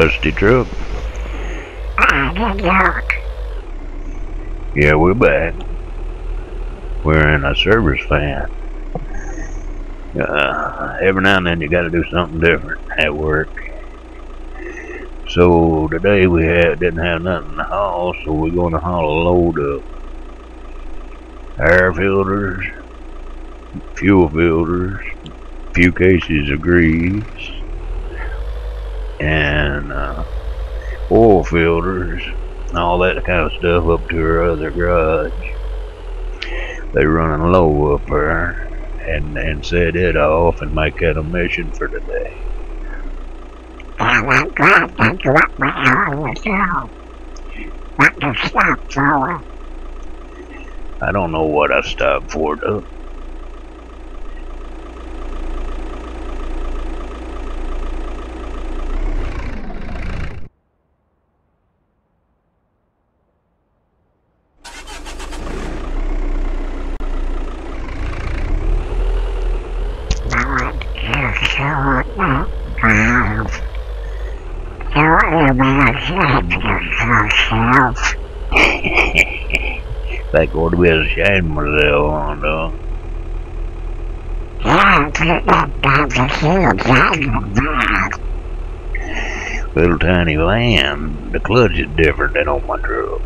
Rusty truck. Yeah, we're back. We're in a service van. Every now and then you gotta do something different at work. So today we didn't have nothing to haul, so we're gonna haul a load of air filters, fuel filters, a few cases of grease, and oil filters, and all that kind of stuff up to our other garage. They running low up there, and set it off and make that a mission for today. I'm glad that you let me on the show. What to stop for? I don't know what I stopped for, though. Like ought to be ashamed of myself on, though. Yeah, that's a huge bag. Little tiny van. The clutch is different than on my truck.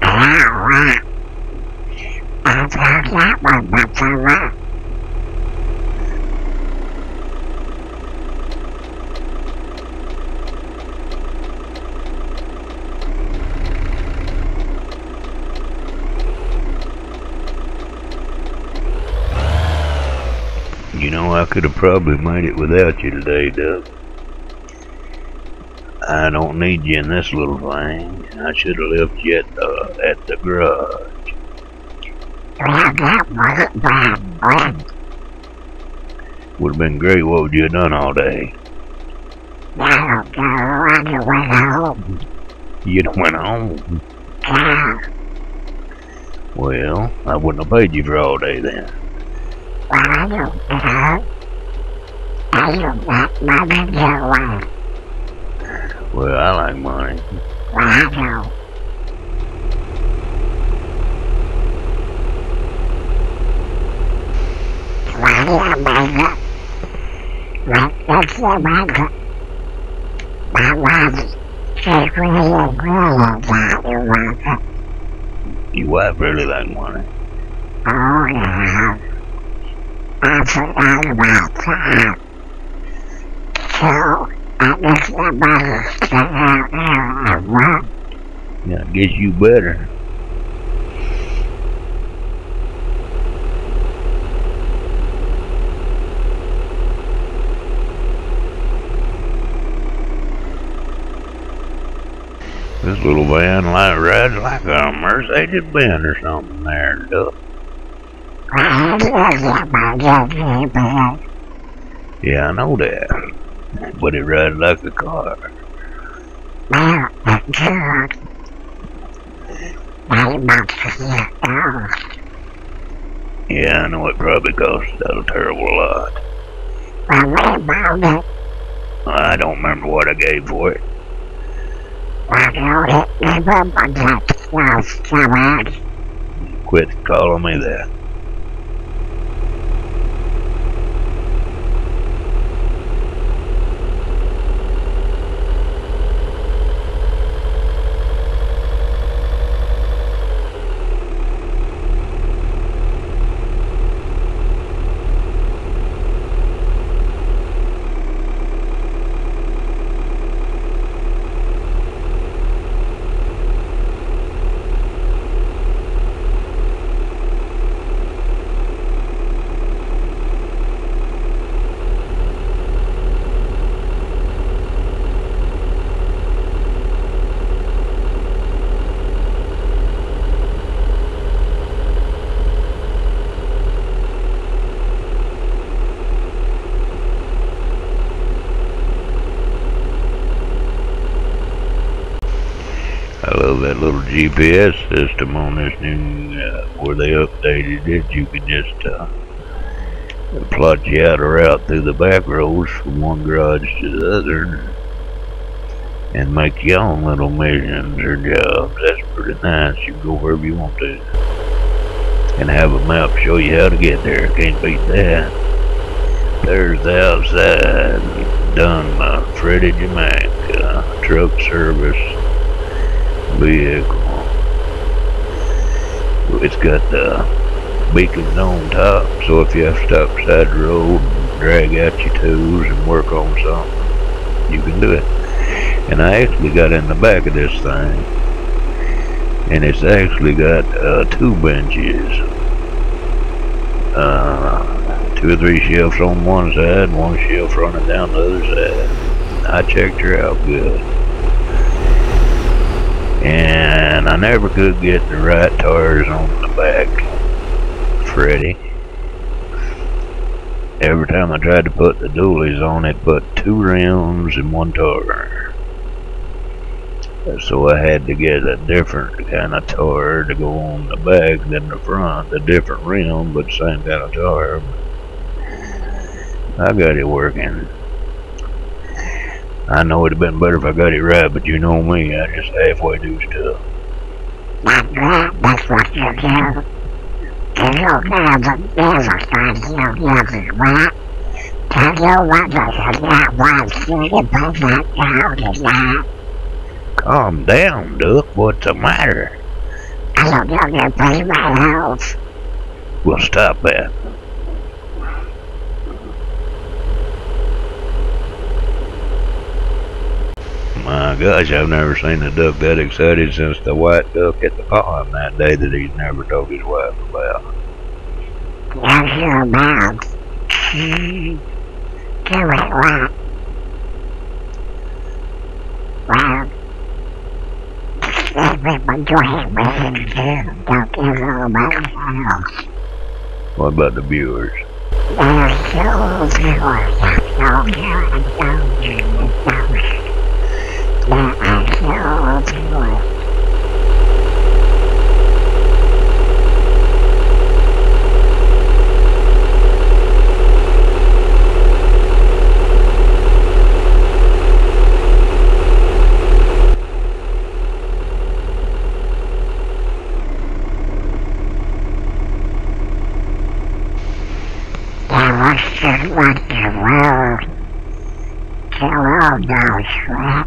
I've heard that one before. You know, I could have probably made it without you today, Doug. I don't need you in this little thing. I should have left you at the garage. Well, that wasn't bad, Brent. Would have been great. What would you have done all day? I don't know. I just went home. You'd have went home. Yeah. Well, I wouldn't have paid you for all day then. Well, I don't know. I don't like money so well. Well, I like money. Well, I don't. Well, let's make it. My wife is really good that you want it. Your wife really like money. Oh, yeah. I forgot about that. So, I guess the money still out there at work. Yeah, I guess you better. This little van rides like a Mercedes Benz or something there, Duck. Well, it is a Mercedes Benz. Yeah, I know that. But it rides like a car. Well, it's good. They must be used. Yeah, I know it probably costs a terrible lot. Well, we bought it. I don't remember what I gave for it. Well, you didn't remember that stuff so much. Quit calling me that. I love that little GPS system on this new, where they updated it. You can just plot you out a route through the back roads from one garage to the other. and make your own little missions or jobs. That's pretty nice. You can go wherever you want to. And have a map show you how to get there. Can't beat that. There's the outside. Done by Freddie Jamaica. Truck service vehicle. It's got the beacons on top, so if you have to stop beside the road and drag out your tools and work on something, you can do it. And I actually got in the back of this thing, and it's actually got 2 benches, 2 or 3 shelves on one side, 1 shelf running down the other side. I checked her out good, and I never could get the right tires on the back, Freddie. Every time I tried to put the dualies on, it put 2 rims and 1 tire. So I had to get a different kind of tire to go on the back than the front. A different rim, but same kind of tire. I got it working. I know it'd have been better if I got it right, but you know me, I just halfway do stuff. That's right, that's what you do. There's no doubt that there's a kind of right. Tell you what, there's not one thing about that down is that. Calm down, Duck. What's the matter? I don't know you pay my house. Well, stop that. My gosh, I've never seen a duck that excited since the white duck at the pond that day that he's never told his wife about. Yes, you're about. Do it right. Well, everyone join me and don't give all my house. What about the viewers? There's so viewers that don't care and don't give me something. There are so viewers. What the world to all those right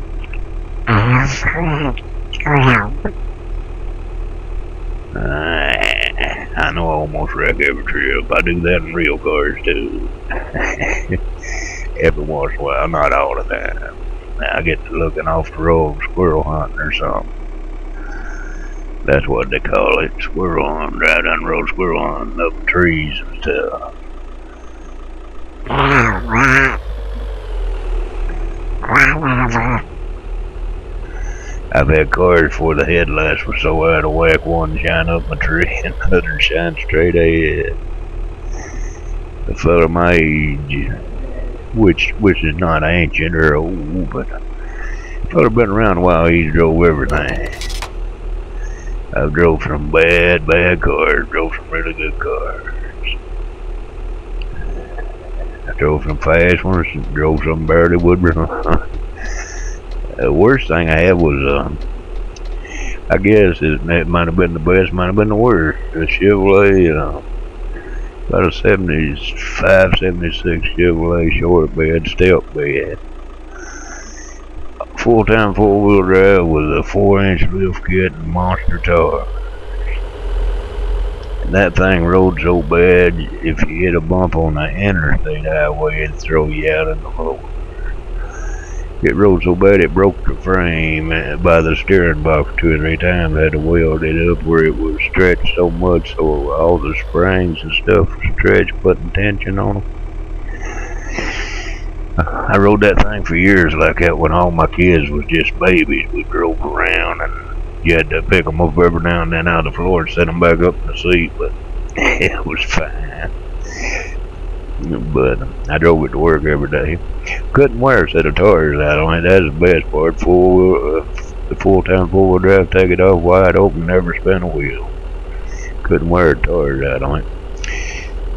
and I know I almost wreck every trip. I do that in real cars too. Every once in a while, not all the time. I get to looking off the road squirrel hunting or something. That's what they call it, squirrel hunting. Drive down the road squirrel hunting up trees and stuff. I've had cars where the headlights were so out of whack, one shine up my tree and the other shine straight ahead. A fella my age, which is not ancient or old, but a fella been around a while, he's drove everything. I've drove some bad cars, drove some really good cars. I drove some fast ones, drove some barely would run. The worst thing I had was, I guess it might have been the best, might have been the worst. A Chevrolet, about a 75, 76 Chevrolet short bed, step bed. Full-time four-wheel drive with a 4-inch lift kit and monster tire. And that thing rode so bad, if you hit a bump on the interstate highway, it'd throw you out in the road. It rode so bad it broke the frame by the steering box 2 or 3 times. I had to weld it up where it was stretched so much so all the springs and stuff was stretched, putting tension on them. I rode that thing for years like that when all my kids was just babies. We drove around and you had to pick them up every now and then out of the floor and set them back up in the seat, but it was fine. But I drove it to work every day. Couldn't wear a set of tires out on it. That's the best part. The full-time four-wheel drive, take it off wide open, never spin a wheel. Couldn't wear tires out on it.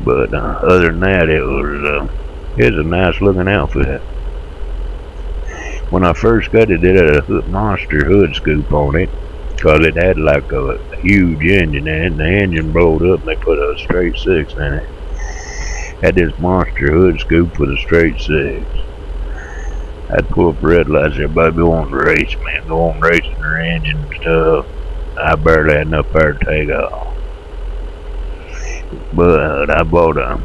But other than that, it was a nice looking outfit. When I first got it, it had a monster hood scoop on it, cause it had like a huge engine in it, and the engine blowed up and they put a straight six in it. Had this monster hood scoop with a straight six. I'd pull up red lights, everybody go on the race, man, go on racing their engine and stuff. I barely had enough power to take off. But I bought a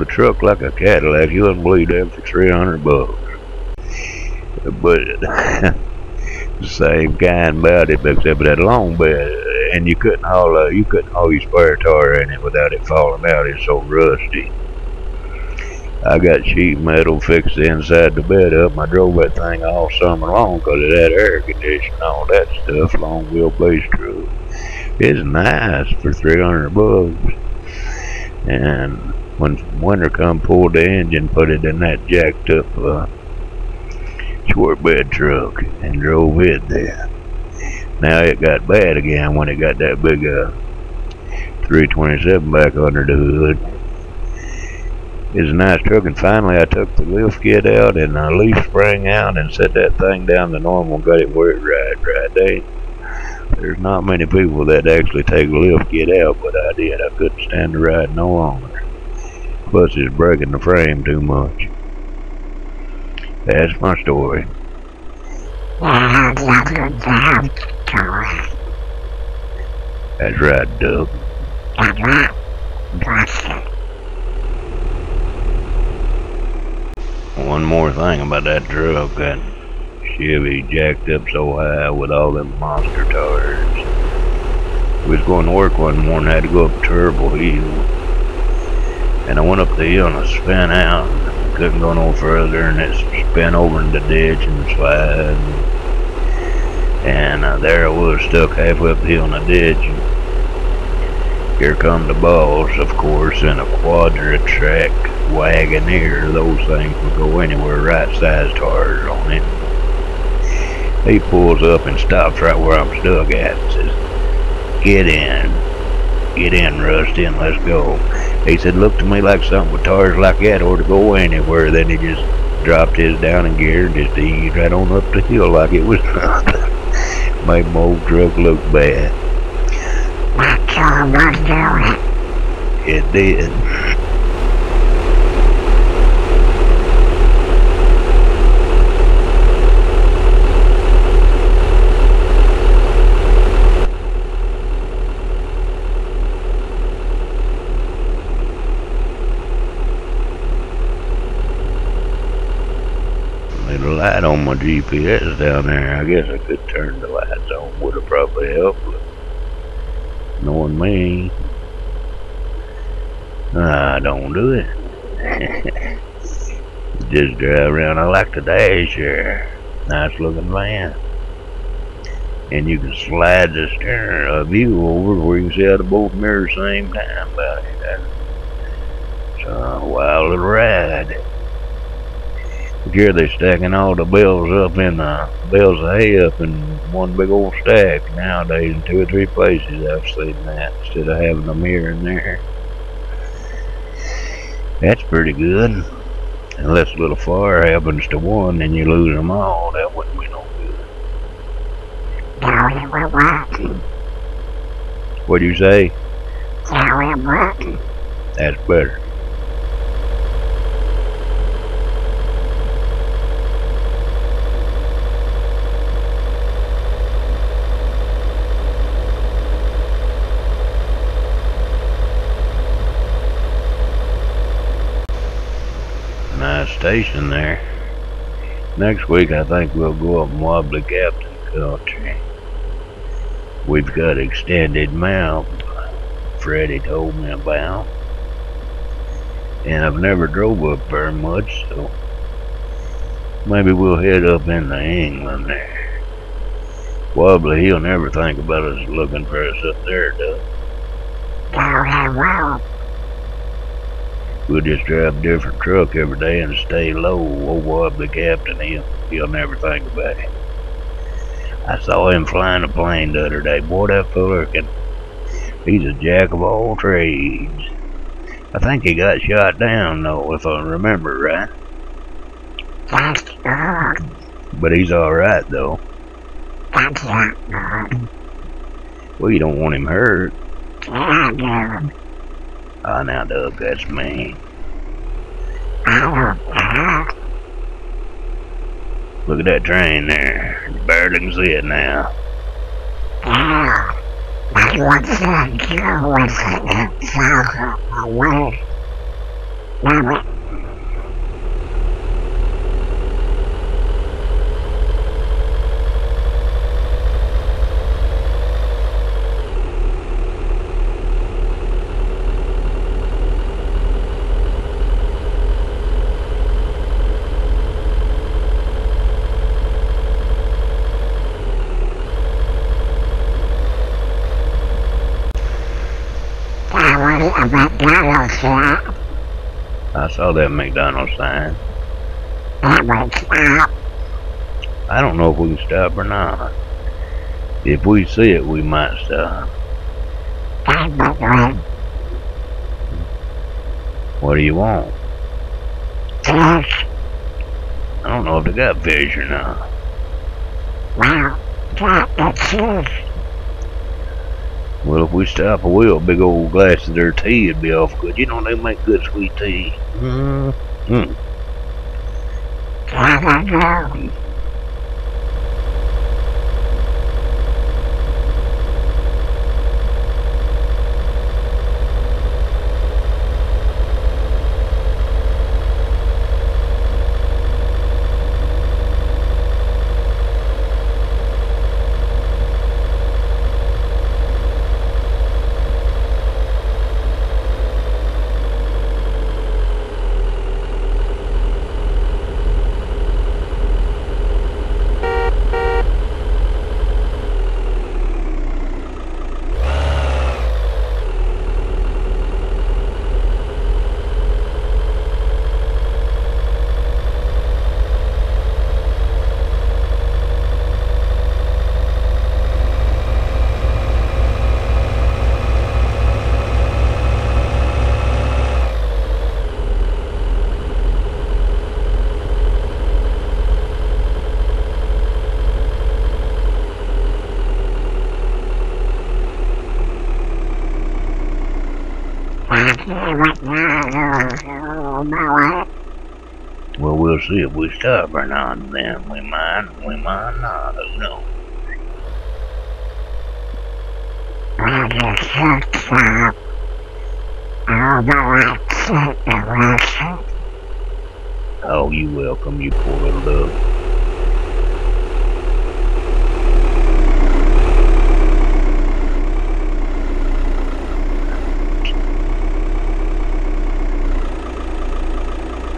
truck like a Cadillac. You wouldn't believe that, for $300. But the same kind about it, except it had a long bed, and you couldn't haul your spare tire in it without it falling out. It's so rusty. I got sheet metal fixed inside the bed up. I drove that thing all summer long because it had air conditioning and all that stuff. Long wheelbase truck. It's nice for $300. And when winter come, pulled the engine, put it in that jacked up short bed truck and drove it there. Now it got bad again when it got that big 327 back under the hood. It's a nice truck, and finally I took the lift kit out and the leaf sprang out and set that thing down to normal and got it where it right. There's not many people that actually take the lift kit out, but I did. I couldn't stand the ride no longer. Plus it's breaking the frame too much. That's my story. That's right, Doug. That's right. Busted. One more thing about that truck, that Chevy jacked up so high with all them monster tires. We was going to work one morning, I had to go up Turbo Hill. And I went up the hill and I spun out. And couldn't go no further, and it spun over in the ditch and slid. And there I was, stuck halfway up the hill in the ditch. And here come the boss, of course, in a quadra-track Wagoneer. Those things would go anywhere, right-sized tires on it. He pulls up and stops right where I'm stuck at and says, get in, Rusty, and let's go. He said, look to me like something with tires like that ought to go anywhere. Then he just dropped his down in gear and just eased right on up the hill like it was nothing. Made my old truck look bad. That's all was doing. It did. The light on my GPS down there, I guess I could turn the lights on, would have probably helped, but knowing me, I don't do it. Just drive around. I like the dash here. Nice looking van. And you can slide the steering view over where you can see out of both mirrors same time about it. It's a wild little ride. Here they stacking all the bales up in bales of hay up in one big old stack nowadays in 2 or 3 places. I've seen that instead of having them here and there. That's pretty good. Unless a little fire happens to one, then you lose them all. That wouldn't be no good. No, it wouldn't. What'd you say? No, it wouldn't. That's better. Nice station there. Next week I think we'll go up Wobbly Captain country. We've got extended map Freddie told me about, and I've never drove up there much, so maybe we'll head up into England there. Wobbly, he'll never think about us looking for us up there, does he? No, it won't. We'll just drive a different truck every day and stay low. Old Wobbly Captain, he'll never think about it. I saw him flying a plane the other day. Boy, that feller he's a jack of all trades. I think he got shot down though, if I remember right. Yes. good. But he's alright, though. That's not good. Well, you don't want him hurt. Yeah, dude. Oh, now, Doug, that's mean. I don't care. Look at that train there. You barely can see it now. Yeah. But what's that do with it? It's out of the way. Damn it. A McDonald's here. I saw that McDonald's sign. That would stop. I don't know if we can stop or not. If we see it, we might stop. That would win. What do you want? Fish. I don't know if they got fish or not. Well, that the cheese. Well, if we stop a wheel, a big old glass of their tea would be awful good. You know, they make good sweet tea. Mm-hmm. I don't know. Well, we'll see if we stop or not. Then we might not. Who knows? Well, you should stop. Although I took the lesson. Oh, you welcome, you poor little dog.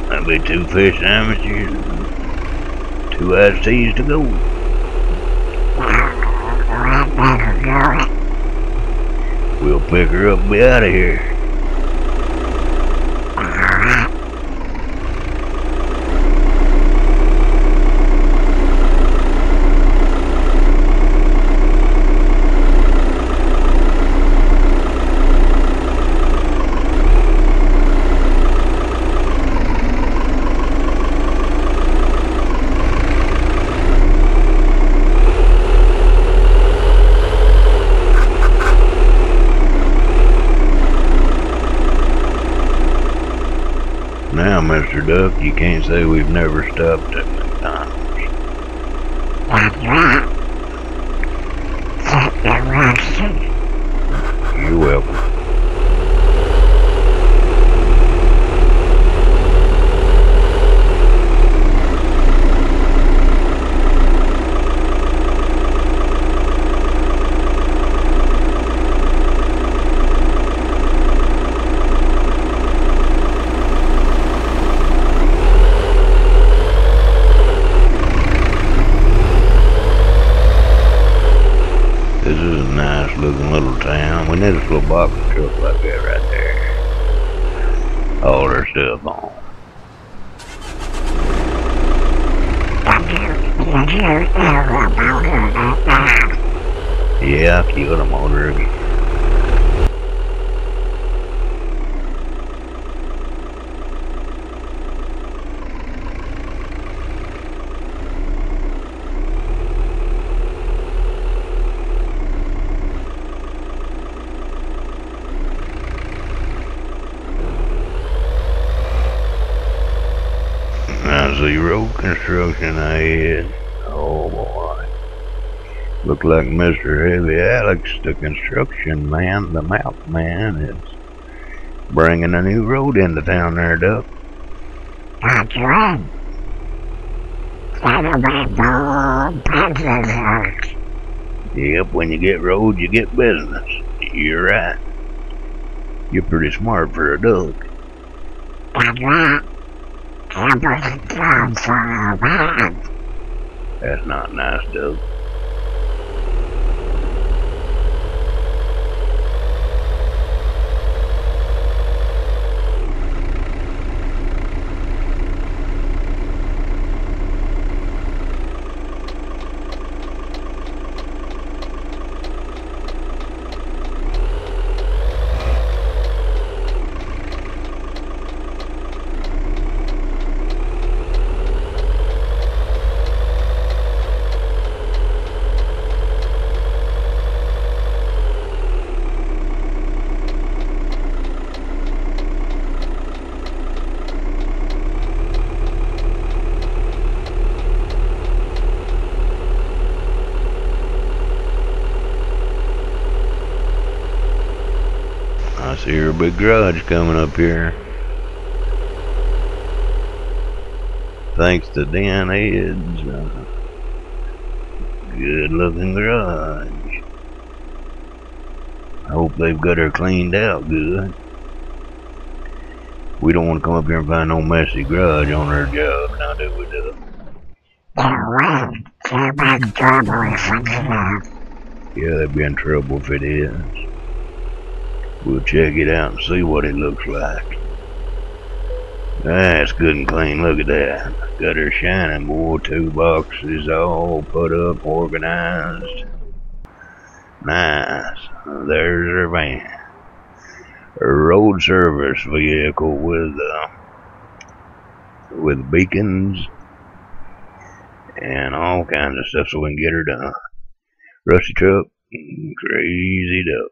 That'll be 2 fish sandwiches and 2 iced teas to go. I better do it. We'll pick her up and be out of here. Alright. Now, Mr. Duck, you can't say we've never stopped at McDonald's. That's right. Took the lesson. You're welcome. This is a nice looking little town. We need a little box truck like that right there. All their stuff on. Yeah, I killed a motor again. see road construction ahead. Oh boy. Look like Mr. Heavy Alex, the construction man, the map man, is bringing a new road into town there, Duck. That's right. That'll make gold businesses. Yep, when you get road, you get business. You're right. You're pretty smart for a duck. That's right. Every job for a man. That's not nice, Duck. I see a big garage coming up here. Thanks to Dan Ed's good looking garage. I hope they've got her cleaned out good. We don't want to come up here and find no messy garage on our job, now do we, Duck? There will too much trouble if it is. Yeah, they'd be in trouble if it is. We'll check it out and see what it looks like. That's good and clean, look at that. Got her shining, boy. 2 boxes all put up, organized. Nice. There's her van. A road service vehicle with beacons and all kinds of stuff so we can get her done. Rusty truck, crazy duck.